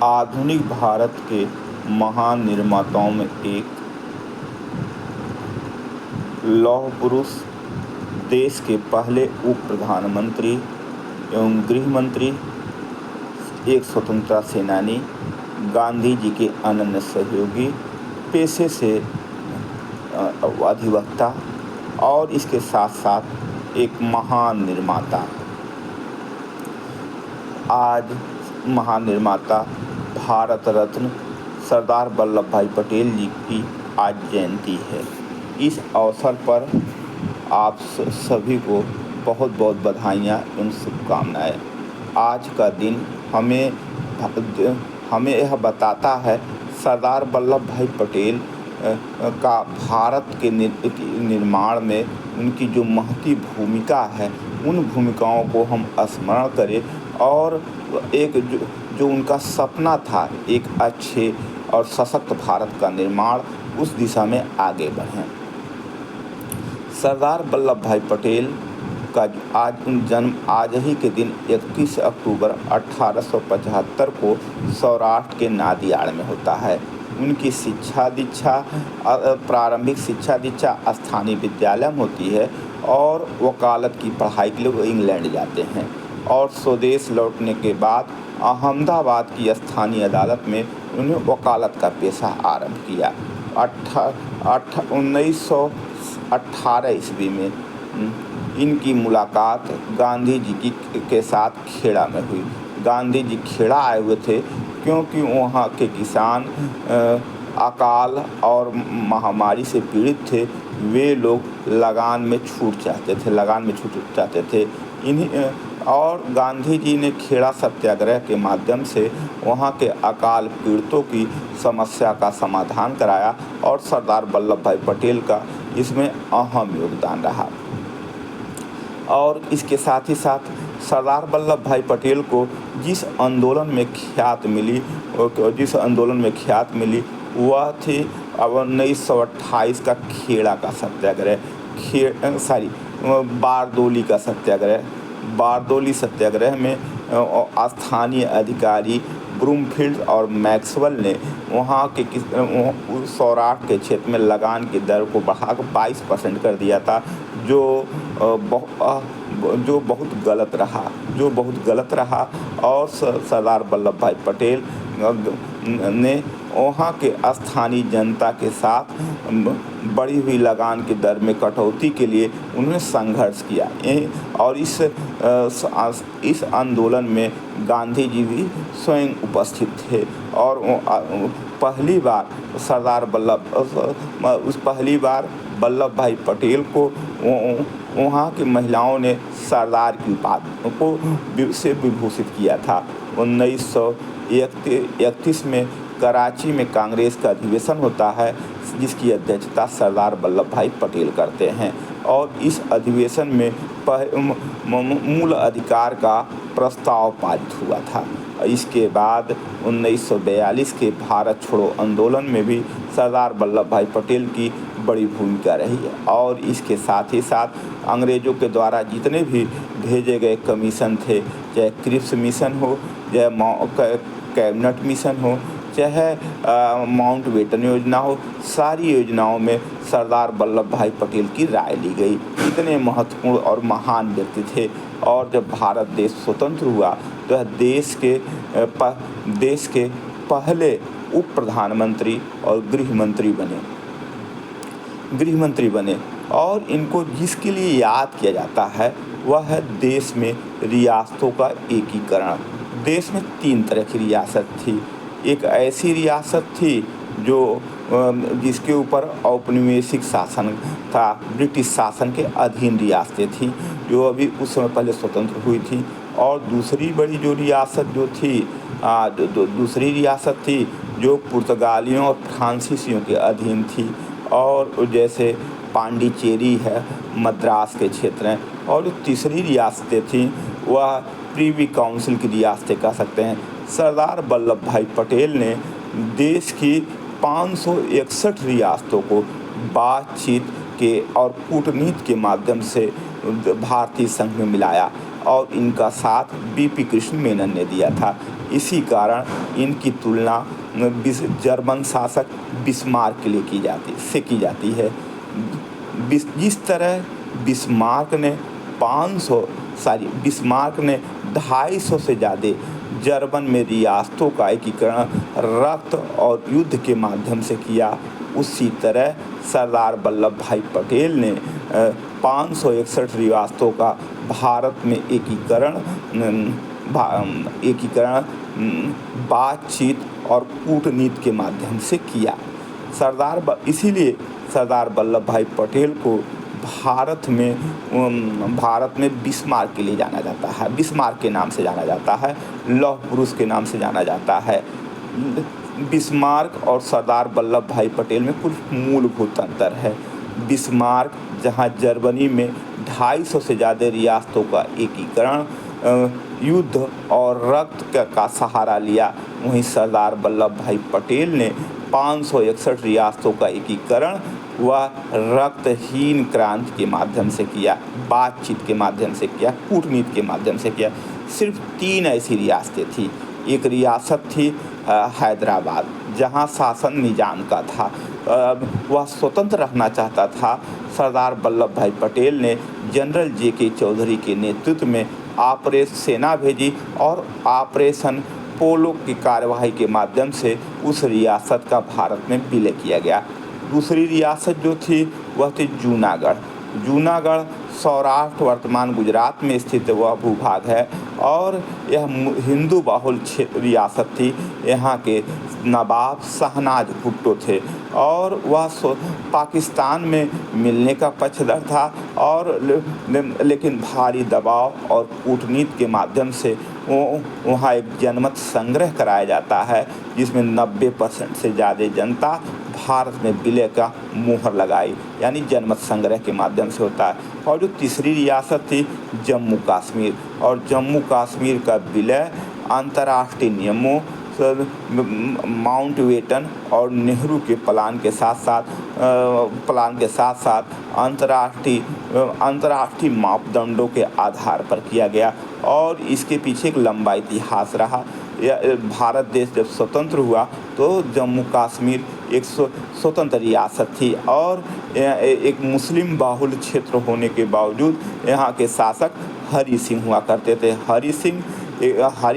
आधुनिक भारत के महान निर्माताओं में एक लौह पुरुष, देश के पहले उप प्रधानमंत्री एवं गृह मंत्री, एक स्वतंत्रता सेनानी, गांधी जी के अनन्य सहयोगी, पेशे से अधिवक्ता और इसके साथ साथ एक महान निर्माता। आज महान निर्माता भारत रत्न सरदार वल्लभ भाई पटेल जी की आज जयंती है। इस अवसर पर आप सभी को बहुत बहुत बधाइयाँ एवं शुभकामनाएँ। आज का दिन हमें यह बताता है सरदार वल्लभ भाई पटेल का भारत के निर्माण में उनकी जो महती भूमिका है, उन भूमिकाओं को हम स्मरण करें और एक जो उनका सपना था, एक अच्छे और सशक्त भारत का निर्माण, उस दिशा में आगे बढ़ें। सरदार वल्लभ भाई पटेल का जन्म आज ही के दिन 31 अक्टूबर 1875 को सौराष्ट्र के नादियाड में होता है। उनकी प्रारंभिक शिक्षा दीक्षा स्थानीय विद्यालय में होती है और वकालत की पढ़ाई के लिए वो इंग्लैंड जाते हैं और स्वदेश लौटने के बाद अहमदाबाद की स्थानीय अदालत में उन्हें वकालत का पेशा आरंभ किया। 1918 ईस्वी में इनकी मुलाकात गांधी जी के साथ खेड़ा में हुई। गांधी जी खेड़ा आए हुए थे क्योंकि वहाँ के किसान अकाल और महामारी से पीड़ित थे। वे लोग लगान में छूट चाहते थे। और गांधी जी ने खेड़ा सत्याग्रह के माध्यम से वहाँ के अकाल पीड़ितों की समस्या का समाधान कराया और सरदार वल्लभ भाई पटेल का इसमें अहम योगदान रहा। और इसके साथ ही साथ सरदार वल्लभ भाई पटेल को जिस आंदोलन में ख्यात मिली वह थी 1928 का खेड़ा का सत्याग्रह, बारदोली सत्याग्रह में स्थानीय अधिकारी ब्रूमफील्ड और मैक्सवेल ने वहाँ के सौराष्ट्र के क्षेत्र में लगान की दर को बढ़ाकर 22% कर दिया था, जो बहुत गलत रहा और सरदार वल्लभ भाई पटेल ने वहाँ के स्थानीय जनता के साथ बढ़ी हुई लगान की दर में कटौती के लिए उन्होंने संघर्ष किया। और इस आंदोलन में गांधी जी भी स्वयं उपस्थित थे और पहली बार वल्लभ भाई पटेल को वहाँ की महिलाओं ने सरदार की उपाधि को से विभूषित किया था। 1931 में कराची में कांग्रेस का अधिवेशन होता है, जिसकी अध्यक्षता सरदार वल्लभ भाई पटेल करते हैं और इस अधिवेशन में मूल अधिकार का प्रस्ताव पारित हुआ था। इसके बाद 1942 के भारत छोड़ो आंदोलन में भी सरदार वल्लभ भाई पटेल की बड़ी भूमिका रही है और इसके साथ ही साथ अंग्रेज़ों के द्वारा जितने भी भेजे गए कमीशन थे, चाहे क्रिप्स मिशन हो, चाहे कैबिनेट मिशन हो, चाहे माउंटबेटन योजना हो, सारी योजनाओं में सरदार वल्लभ भाई पटेल की राय ली गई। इतने महत्वपूर्ण और महान व्यक्ति थे और जब भारत देश स्वतंत्र हुआ तो देश के पहले उप प्रधानमंत्री और गृह मंत्री बने और इनको जिसके लिए याद किया जाता है वह है देश में रियासतों का एकीकरण। देश में 3 तरह की रियासत थी। एक ऐसी रियासत थी जिसके ऊपर औपनिवेशिक शासन था, ब्रिटिश शासन के अधीन रियासतें थी जो अभी उस समय पहले स्वतंत्र हुई थी। और दूसरी बड़ी जो रियासत थी जो पुर्तगालियों और फ्रांसीसियों के अधीन थी और जैसे पांडिचेरी है, मद्रास के क्षेत्र हैं। और जो तीसरी रियासतें थीं वह प्रीवी काउंसिल की रियासतें कह सकते हैं। सरदार वल्लभ भाई पटेल ने देश की 561 रियासतों को बातचीत के और कूटनीति के माध्यम से भारतीय संघ में मिलाया। और इनका साथ बीपी कृष्ण मेनन ने दिया था। इसी कारण इनकी तुलना जर्मन शासक बिस्मार्क के लिए की जाती है। जिस तरह बिस्मार्क ने 250 से ज़्यादा जर्मन में रियासतों का एकीकरण रक्त और युद्ध के माध्यम से किया, उसी तरह सरदार वल्लभ भाई पटेल ने 561 रियासतों का भारत में एकीकरण बातचीत और कूटनीति के माध्यम से किया। इसीलिए सरदार वल्लभ भाई पटेल को भारत में बिस्मार्क के लिए जाना जाता है, बिस्मार्क के नाम से जाना जाता है, लौह पुरुष के नाम से जाना जाता है। बिस्मार्क और सरदार वल्लभ भाई पटेल में कुछ मूलभूत अंतर है। बिस्मार्क जहां जर्मनी में 250 से ज़्यादा रियासतों का एकीकरण युद्ध और रक्त का सहारा लिया, वहीं सरदार वल्लभ भाई पटेल ने 561 रियासतों का एकीकरण वह रक्तहीन क्रांति के माध्यम से किया, बातचीत के माध्यम से किया, कूटनीति के माध्यम से किया। सिर्फ 3 ऐसी रियासतें थी। एक रियासत थी हैदराबाद, जहां शासन निजाम का था, वह स्वतंत्र रहना चाहता था। सरदार वल्लभ भाई पटेल ने जनरल JK चौधरी के नेतृत्व में ऑपरेशन सेना भेजी और ऑपरेशन पोलो की कार्यवाही के माध्यम से उस रियासत का भारत में विलय किया गया। दूसरी रियासत जो थी वह थी जूनागढ़ सौराष्ट्र वर्तमान गुजरात में स्थित वह भूभाग है और यह हिंदू बाहुल रियासत थी। यहाँ के नवाब शहनाज भुट्टो थे और वह पाकिस्तान में मिलने का पक्षधर था और लेकिन भारी दबाव और कूटनीति के माध्यम से वहाँ एक जनमत संग्रह कराया जाता है, जिसमें 90% से ज़्यादा जनता भारत में विलय का मुहर लगाई, यानी जनमत संग्रह के माध्यम से होता है। और जो तीसरी रियासत थी जम्मू कश्मीर, और जम्मू कश्मीर का विलय अंतर्राष्ट्रीय नियमों माउंटबेटन और नेहरू के प्लान के साथ साथ अंतर्राष्ट्रीय मापदंडों के आधार पर किया गया। और इसके पीछे एक लंबा इतिहास रहा। भारत देश जब स्वतंत्र हुआ तो जम्मू कश्मीर एक स्वतंत्र रियासत थी और एक मुस्लिम बाहुल क्षेत्र होने के बावजूद यहाँ के शासक हरि सिंह हुआ करते थे। हरि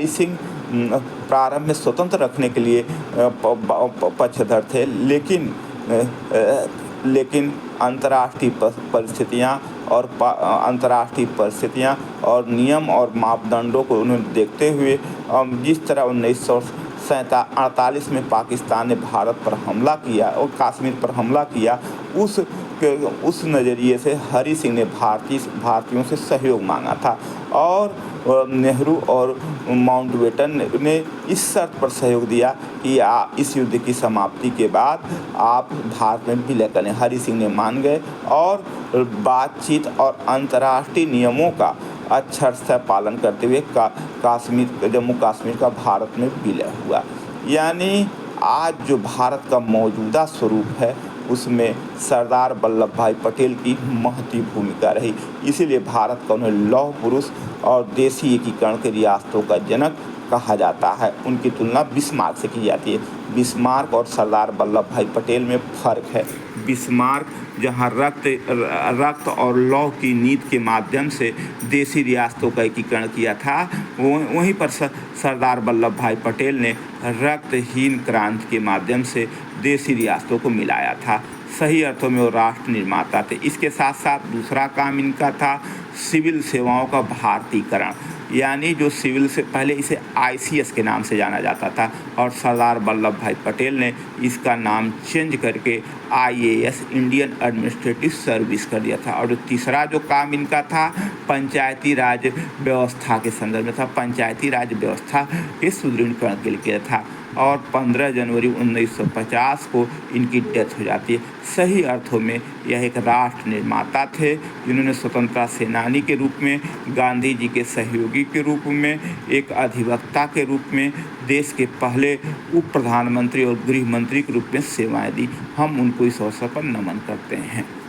सिंह प्रारंभ में स्वतंत्र रखने के लिए पक्षधर थे, लेकिन अंतर्राष्ट्रीय परिस्थितियाँ और नियम और मापदंडों को उन्होंने देखते हुए जिस तरह 1948 में पाकिस्तान ने भारत पर हमला किया और कश्मीर पर हमला किया, उस नज़रिए से हरि सिंह ने भारतीयों से सहयोग मांगा था और नेहरू और माउंटबेटन ने इस शर्त पर सहयोग दिया कि इस युद्ध की समाप्ति के बाद आप भारत में विलय करें। हरि सिंह ने मान गए और बातचीत और अंतर्राष्ट्रीय नियमों का अक्षर से पालन करते हुए जम्मू कश्मीर का भारत में विलय हुआ। यानी आज जो भारत का मौजूदा स्वरूप है उसमें सरदार वल्लभ भाई पटेल की महती भूमिका रही। इसीलिए भारत का उन्हें लौह पुरुष और देशी एकीकरण के रियासतों का जनक कहा जाता है। उनकी तुलना बिस्मार्क से की जाती है। बिस्मार्क और सरदार वल्लभ भाई पटेल में फ़र्क है। बिस्मार्क जहां रक्त और लौह की नीति के माध्यम से देशी रियासतों का एकीकरण किया था, वहीं पर सरदार वल्लभ भाई पटेल ने रक्तहीन क्रांति के माध्यम से देशी रियासतों को मिलाया था। सही अर्थों में वो राष्ट्र निर्माता थे। इसके साथ साथ दूसरा काम इनका था सिविल सेवाओं का भारतीकरण, यानी जो सिविल से पहले इसे ICS के नाम से जाना जाता था और सरदार वल्लभ भाई पटेल ने इसका नाम चेंज करके IAS इंडियन एडमिनिस्ट्रेटिव सर्विस कर दिया था। और जो तीसरा जो काम इनका था पंचायती राज व्यवस्था के संदर्भ में था, पंचायती राज व्यवस्था के सुदृढ़ीकरण के लिए था। और 15 जनवरी 1950 को इनकी डेथ हो जाती है। सही अर्थों में यह एक राष्ट्र निर्माता थे, जिन्होंने स्वतंत्रता सेनानी के रूप में, गांधी जी के सहयोगी के रूप में, एक अधिवक्ता के रूप में, देश के पहले उप प्रधानमंत्री और गृह मंत्री के रूप में सेवाएं दी। हम उनको इस अवसर पर नमन करते हैं।